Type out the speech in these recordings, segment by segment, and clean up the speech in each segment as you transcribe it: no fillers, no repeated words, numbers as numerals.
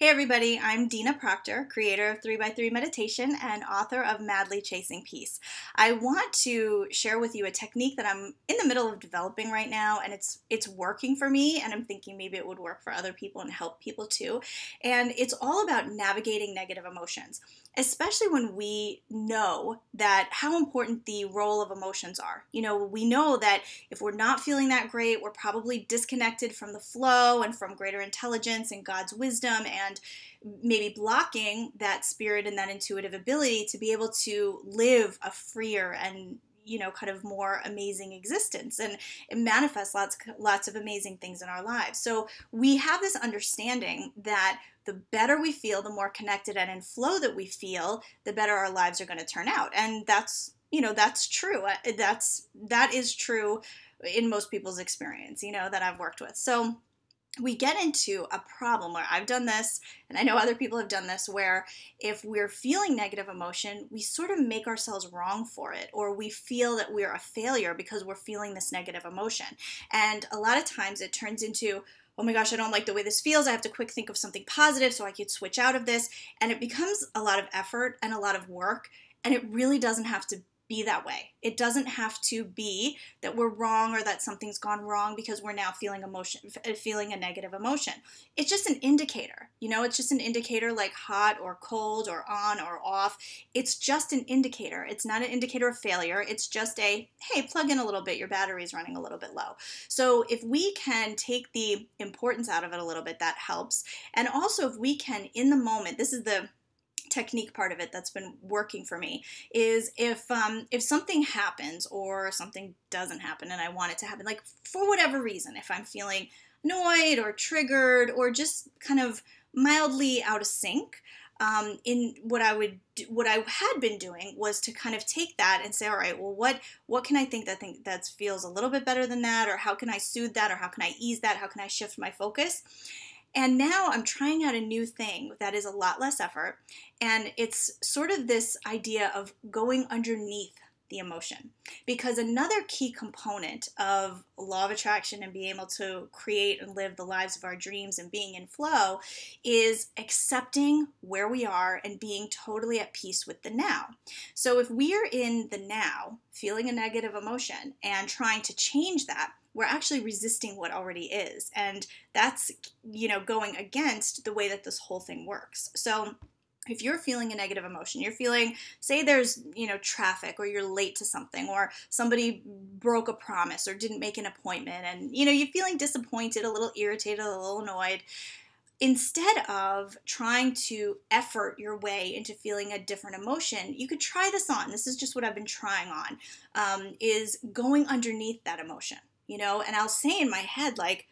Hey everybody, I'm Dina Proctor, creator of 3x3 Meditation and author of Madly Chasing Peace. I want to share with you a technique that I'm in the middle of developing right now, and it's working for me, and I'm thinking maybe it would work for other people and help people too. And it's all about navigating negative emotions, especially when we know that how important the role of emotions are. You know, we know that if we're not feeling that great, we're probably disconnected from the flow and from greater intelligence and God's wisdom, and maybe blocking that spirit and that intuitive ability to be able to live a freer and kind of more amazing existence, and it manifests lots of amazing things in our lives. So we have this understanding that the better we feel, the more connected and in flow that we feel, the better our lives are going to turn out. And that's true. That is true in most people's experience, that I've worked with. So we get into a problem where I've done this, and I know other people have done this, where if we're feeling negative emotion, we sort of make ourselves wrong for it, or we feel that we're a failure because we're feeling this negative emotion. And a lot of times it turns into, oh my gosh, I don't like the way this feels. I have to quick think of something positive so I could switch out of this. And it becomes a lot of effort and a lot of work, and it really doesn't have to be that way. It doesn't have to be that we're wrong or that something's gone wrong because we're now feeling a negative emotion. It's just an indicator. It's just an indicator, like hot or cold or on or off. It's just an indicator. It's not an indicator of failure. It's just hey, plug in a little bit. Your battery's running a little bit low. So if we can take the importance out of it a little bit, that helps. And also if we can, in the moment, this is the technique part of it that's been working for me, is if something happens or something doesn't happen and I want it to happen, like for whatever reason, if I'm feeling annoyed or triggered or just kind of mildly out of sync, in what I had been doing was to kind of take that and say, all right, well, what can I think that feels a little bit better than that, or how can I soothe that, or how can I ease that, how can I shift my focus? And now I'm trying out a new thing that is a lot less effort, and it's sort of this idea of going underneath the emotion. Because another key component of law of attraction and being able to create and live the lives of our dreams and being in flow is accepting where we are and being totally at peace with the now. So if we are in the now, feeling a negative emotion and trying to change that, we're actually resisting what already is. And that's, going against the way that this whole thing works. So if you're feeling a negative emotion, you're feeling, say there's, traffic, or you're late to something, or somebody broke a promise or didn't make an appointment, and, you're feeling disappointed, a little irritated, a little annoyed, instead of trying to effort your way into feeling a different emotion, you could try this on. This is just what I've been trying on, is going underneath that emotion. And I'll say in my head, like,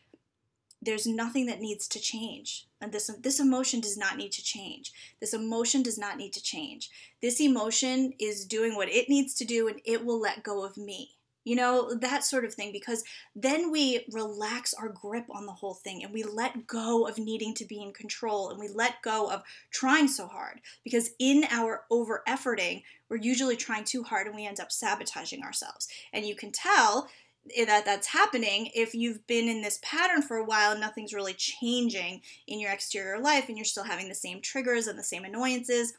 there's nothing that needs to change. And this emotion does not need to change. This emotion does not need to change. This emotion is doing what it needs to do, and it will let go of me. That sort of thing, because then we relax our grip on the whole thing, and we let go of needing to be in control, and we let go of trying so hard, because in our over efforting, we're usually trying too hard and we end up sabotaging ourselves. And you can tell that's happening if you've been in this pattern for a while and nothing's really changing in your exterior life, and you're still having the same triggers and the same annoyances.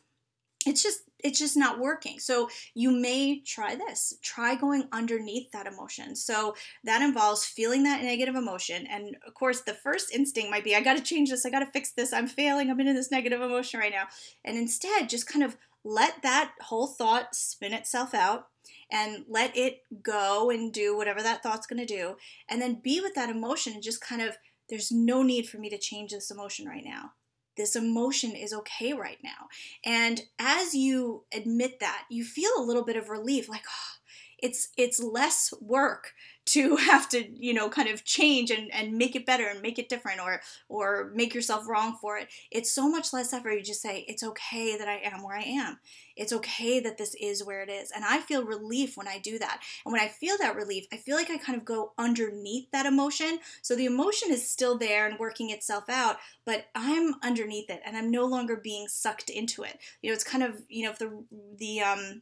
It's just not working. So you may try this. Try going underneath that emotion. So that involves feeling that negative emotion. And of course, the first instinct might be, I got to change this. I got to fix this. I'm failing. I'm in this negative emotion right now. And instead, just kind of let that whole thought spin itself out, and let it go and do whatever that thought's going to do. And then be with that emotion and just kind of, there's no need for me to change this emotion right now. This emotion is okay right now. And as you admit that, you feel a little bit of relief, like, oh, it's less work to have to, kind of change and make it better and make it different, or make yourself wrong for it. It's so much less effort. You just say, it's okay that I am where I am. It's okay that this is where it is. And I feel relief when I do that. And when I feel that relief, I feel like I kind of go underneath that emotion. So the emotion is still there and working itself out, but I'm underneath it and I'm no longer being sucked into it. It's kind of, if the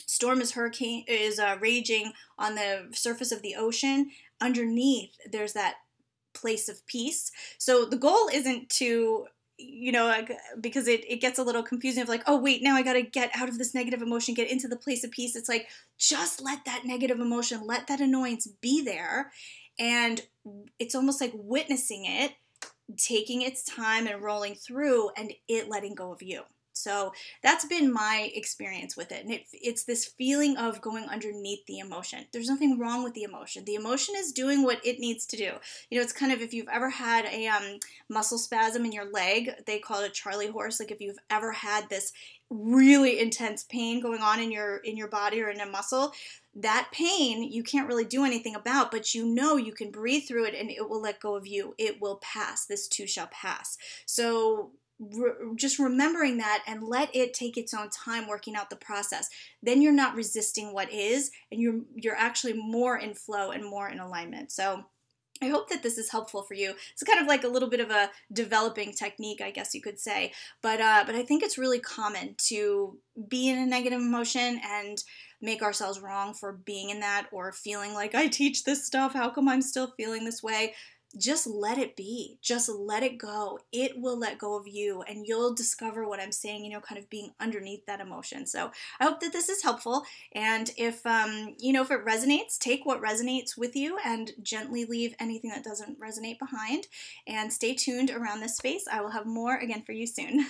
storm is raging on the surface of the ocean, underneath there's that place of peace. So the goal isn't to because it gets a little confusing of like, oh, wait, now I got to get out of this negative emotion, get into the place of peace. It's like, just let that negative emotion, let that annoyance be there. And it's almost like witnessing it, taking its time and rolling through, and it letting go of you. So that's been my experience with it. And it's this feeling of going underneath the emotion. There's nothing wrong with the emotion. The emotion is doing what it needs to do. It's kind of, if you've ever had a muscle spasm in your leg, they call it a Charlie horse. Like if you've ever had this really intense pain going on in your body or in a muscle, that pain you can't really do anything about, but you can breathe through it and it will let go of you. It will pass. This too shall pass. So just remembering that, and let it take its own time working out the process. Then you're not resisting what is, and you're actually more in flow and more in alignment. So I hope that this is helpful for you. It's kind of like a little bit of a developing technique, I guess you could say. But I think it's really common to be in a negative emotion and make ourselves wrong for being in that, or feeling like, I teach this stuff, how come I'm still feeling this way? Just let it be. Just let it go. It will let go of you, and you'll discover what I'm saying, kind of being underneath that emotion. So I hope that this is helpful. And if it resonates, take what resonates with you and gently leave anything that doesn't resonate behind. And stay tuned around this space. I will have more again for you soon.